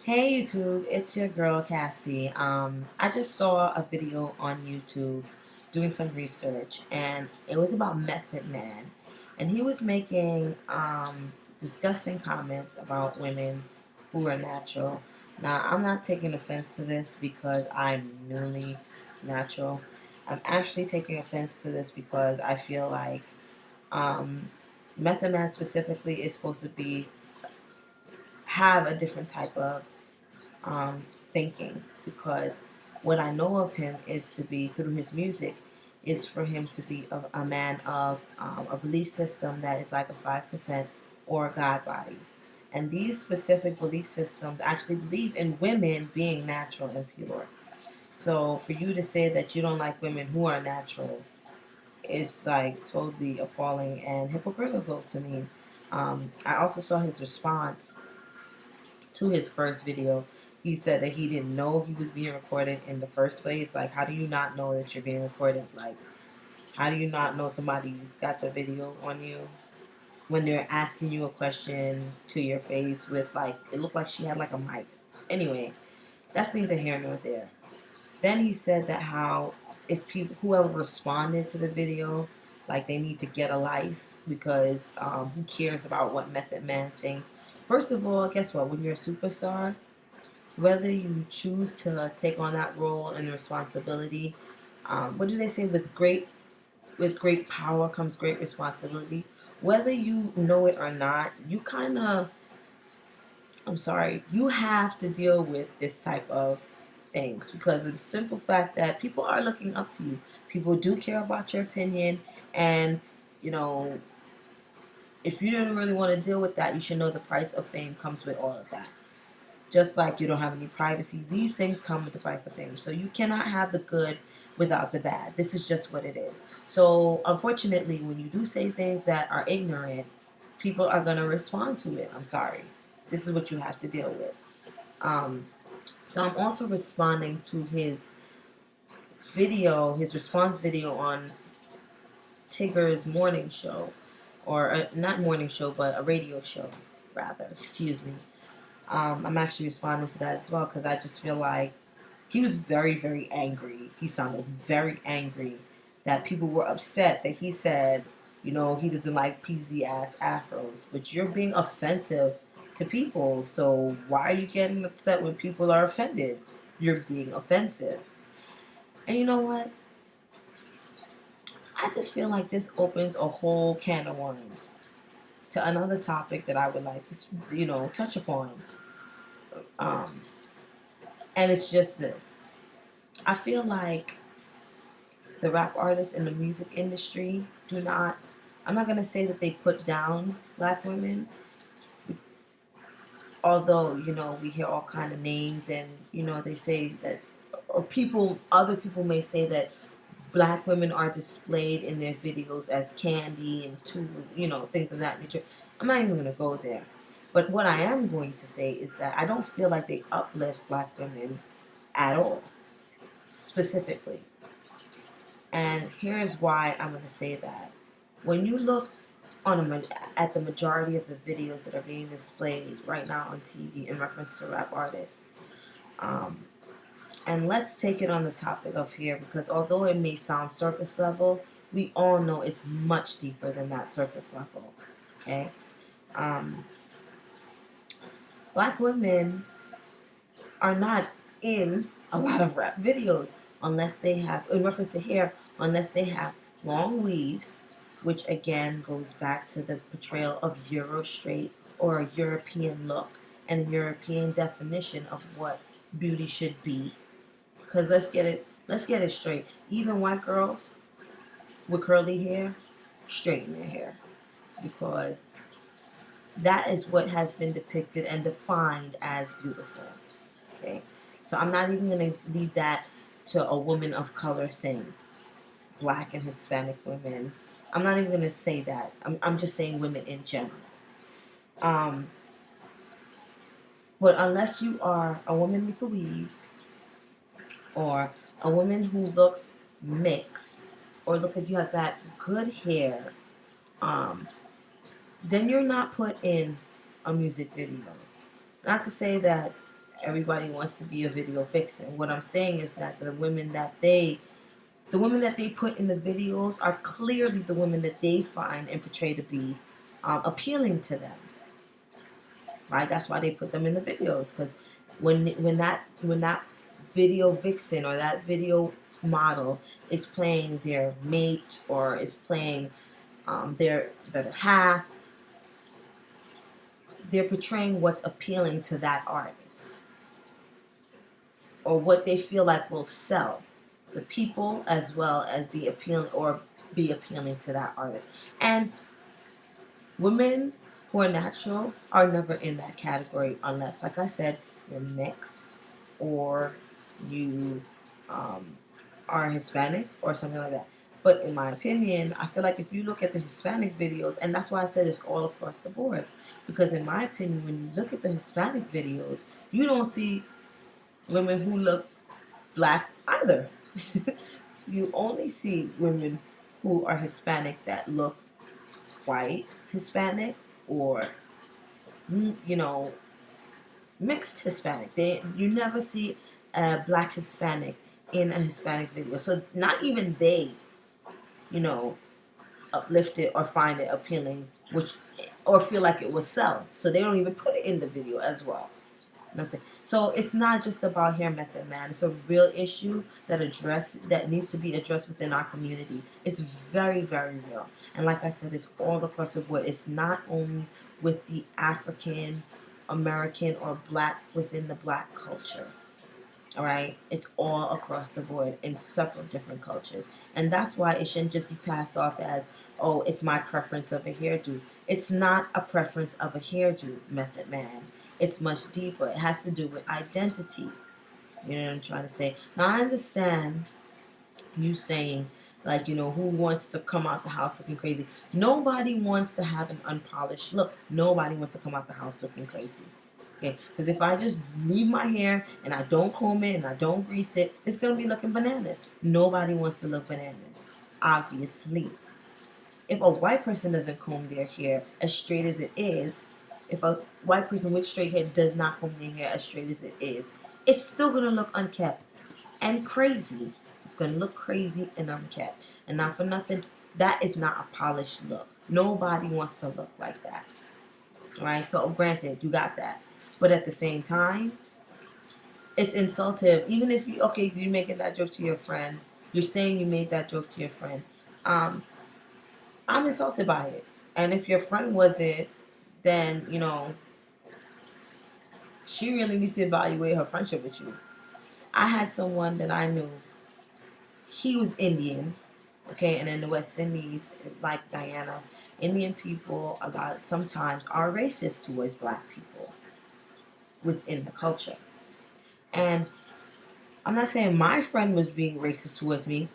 Hey YouTube, it's your girl Cassie. I just saw a video on YouTube doing some research, and it was about Method Man, and he was making disgusting comments about women who are natural. Now, I'm not taking offense to this because I'm newly natural. I'm actually taking offense to this because I feel like um, Method Man specifically is supposed to be have a different type of um, thinking, because what I know of him is to be through his music is for him to be a man of a belief system that is like a 5% or a God body. And these specific belief systems actually believe in women being natural and pure. So for you to say that you don't like women who are natural is like totally appalling and hypocritical to me. I also saw his response to his first video. He said that he didn't know he was being recorded in the first place. Like, how do you not know that you're being recorded? Like, how do you not know somebody's got the video on you when they're asking you a question to your face with, like, it looked like she had like a mic. Anyway, that's neither here nor there. Then he said that how if people, whoever responded to the video, like they need to get a life because who cares about what Method Man thinks? First of all, guess what? When you're a superstar, whether you choose to take on that role and responsibility, what do they say? With great power comes great responsibility. Whether you know it or not, you kind of, I'm sorry, you have to deal with this type of things because of the simple fact that people are looking up to you. People do care about your opinion, and you know, if you didn't really want to deal with that, you should know the price of fame comes with all of that. Just like you don't have any privacy, these things come with the price of fame. So you cannot have the good without the bad. This is just what it is. So unfortunately, when you do say things that are ignorant, people are going to respond to it. I'm sorry. This is what you have to deal with. Um, so I'm also responding to his video, his response video on Tigger's morning show, or not morning show, but a radio show, rather. Excuse me. I'm actually responding to that as well because I just feel like he was very, very angry. He sounded very angry that people were upset that he said, he doesn't like peasy ass afros. But you're being offensive to people. So why are you getting upset when people are offended? You're being offensive. And you know what? I just feel like this opens a whole can of worms to another topic that I would like to, touch upon. Um, and it's just this. I feel like the rap artists in the music industry do not, I'm not going to say that they put down black women, although, we hear all kind of names and, they say that, or other people may say that black women are displayed in their videos as candy and tools, things of that nature. I'm not even going to go there. But what I am going to say is that I don't feel like they uplift black women at all, specifically. And here's why I'm going to say that. When you look at the majority of the videos that are being displayed right now on TV in reference to rap artists, um, and let's take it on the topic of here because although it may sound surface level, we all know it's much deeper than that surface level. Okay, um, black women are not in a lot of rap videos unless they have, in reference to hair, unless they have long weaves, which again goes back to the portrayal of Euro straight or a European look and a European definition of what beauty should be. Because let's get it straight. Even white girls with curly hair straighten their hair because that is what has been depicted and defined as beautiful. Okay, so I'm not even going to leave that to a woman of color thing, black and Hispanic women. I'm not even going to say that. I'm just saying women in general. Um, but unless you are a woman with a weave or a woman who looks mixed or look like you have that good hair, um, then you're not put in a music video. Not to say that everybody wants to be a video vixen. What I'm saying is that the women that they put in the videos are clearly the women that they find and portray to be appealing to them, right? That's why they put them in the videos, because when that video vixen or that video model is playing their mate or is playing their better half, they're portraying what's appealing to that artist or what they feel like will sell the people as well as be appealing to that artist. And women who are natural are never in that category unless, like I said, you're mixed or you um, are Hispanic or something like that. But in my opinion, I feel like if you look at the Hispanic videos, and that's why I said it's all across the board, because in my opinion, when you look at the Hispanic videos, you don't see women who look black either. You only see women who are Hispanic that look white Hispanic or you know mixed Hispanic. You never see a black Hispanic in a Hispanic video. So not even they, you know, uplift it or find it appealing, which or feel like it will sell. So they don't even put it in the video as well. That's it. So it's not just about hair method man. It's a real issue that needs to be addressed within our community. It's very, very real. And like I said, it's all across the board. It's not only with the African American or black within the black culture. All right, it's all across the board in several different cultures, and that's why it shouldn't just be passed off as, oh, it's my preference of a hairdo. It's not a preference of a hairdo, method man. It's much deeper. It has to do with identity. You know what I'm trying to say? Now I understand you saying, like, who wants to come out the house looking crazy? Nobody wants to have an unpolished look. Nobody wants to come out the house looking crazy. Okay, because if I just leave my hair and I don't comb it and I don't grease it, it's gonna be looking bananas. Nobody wants to look bananas, obviously. If a white person doesn't comb their hair as straight as it is, if a white person with straight hair does not comb their hair as straight as it is, it's still gonna look unkept and crazy. It's gonna look crazy and unkept. And not for nothing, that is not a polished look. Nobody wants to look like that. Right? So granted, you got that. But at the same time, it's insultive. Even if you're making that joke to your friend, you're saying you made that joke to your friend. Um, I'm insulted by it. And if your friend wasn't, then, she really needs to evaluate her friendship with you. I had someone that I knew, he was Indian, okay, and in the West Indies, is like Guyana. Indian people sometimes are racist towards black people within the culture. And I'm not saying my friend was being racist towards me,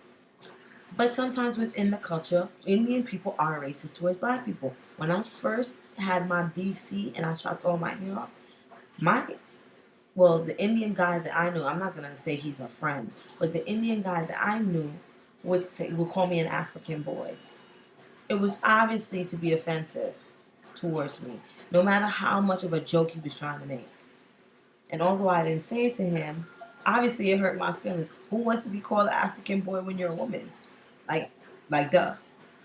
but sometimes within the culture, Indian people are racist towards black people. When I first had my BC and I chopped all my hair off, the Indian guy that I knew, I'm not gonna say he's a friend, but the Indian guy that I knew would call me an African boy. It was obviously to be offensive towards me, no matter how much of a joke he was trying to make. And although I didn't say it to him, obviously it hurt my feelings. Who wants to be called an African boy when you're a woman? Like duh.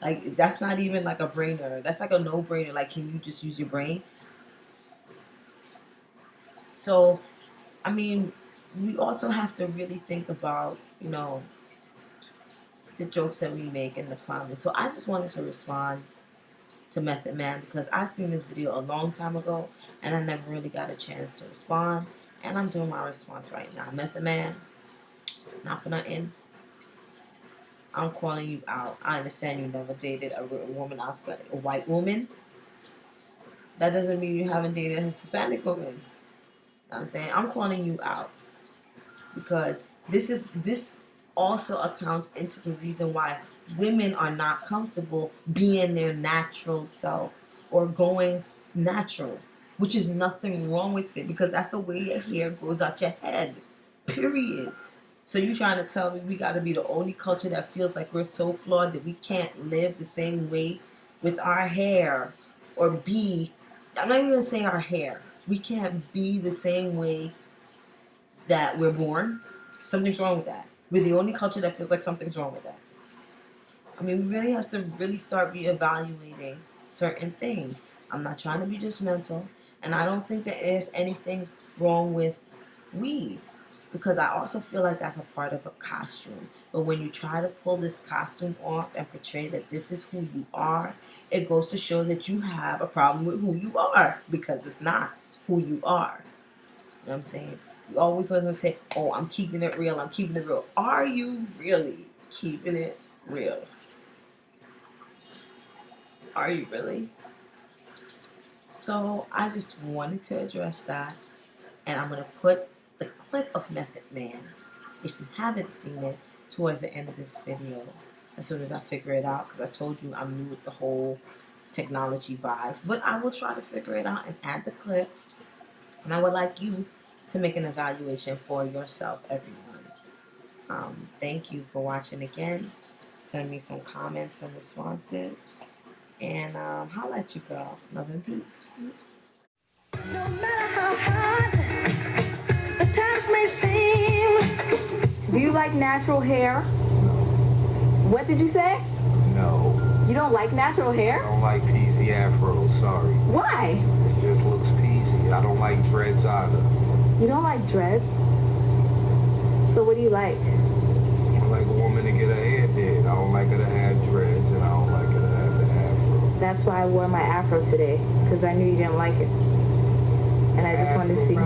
Like, that's not even like a brainer. That's like a no-brainer. Like, can you just use your brain? So, I mean, we also have to really think about, the jokes that we make and the clowning. So I just wanted to respond to Method Man because I seen this video a long time ago and I never really got a chance to respond. And I'm doing my response right now. Method Man, not for nothing, I'm calling you out. I understand you never dated a woman outside, a white woman. That doesn't mean you haven't dated a Hispanic woman. You know what I'm saying? I'm calling you out because this also accounts into the reason why women are not comfortable being their natural self or going natural, which is nothing wrong with it because that's the way your hair grows out your head, period. So you trying to tell me we got to be the only culture that feels like we're so flawed that we can't live the same way with our hair or I'm not even going to say our hair. We can't be the same way that we're born, something's wrong with that. We're the only culture that feels like something's wrong with that. I mean, we really have to really start reevaluating certain things. I'm not trying to be judgmental, and I don't think there is anything wrong with weaves, because I also feel like that's a part of a costume. But when you try to pull this costume off and portray that this is who you are, it goes to show that you have a problem with who you are, because it's not who you are. You know what I'm saying? You always want to say, oh, I'm keeping it real, I'm keeping it real. Are you really keeping it real? Are you really? So I just wanted to address that, and I'm going to put the clip of Method Man, if you haven't seen it, towards the end of this video as soon as I figure it out, because I told you I'm new with the whole technology vibe. But I will try to figure it out and add the clip, and I would like you to make an evaluation for yourself, everyone. Thank you for watching again. Send me some comments, some responses, and holla at you, girl. Love and peace. No matter how hard the times may seem. Do you like natural hair? No. What did you say? No. You don't like natural hair? I don't like peasy afro, sorry. Why? It just looks peasy. I don't like dreads either. You don't like dreads? So what do you like? I like a woman to get her hair did. I don't like her to have dreads, and I don't like her to have the afro. That's why I wore my afro today, because I knew you didn't like it. And I just wanted to see.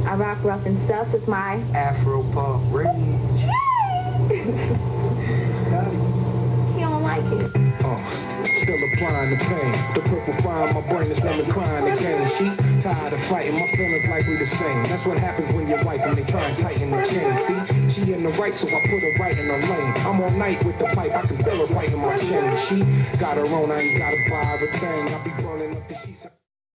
I rock rough and stuff with my Afro puff range. He don't like it. Still applying the pain. The purple fire in my brain is women crying again. She tired of fighting, my feelings likely the same. That's what happens when you're wife and they try and tighten the chain. See, she in the right, so I put her right in the lane. I'm all night with the pipe, I can feel her right in my chin. She got her own, I ain't gotta buy her a thing. I be burning up the sheets.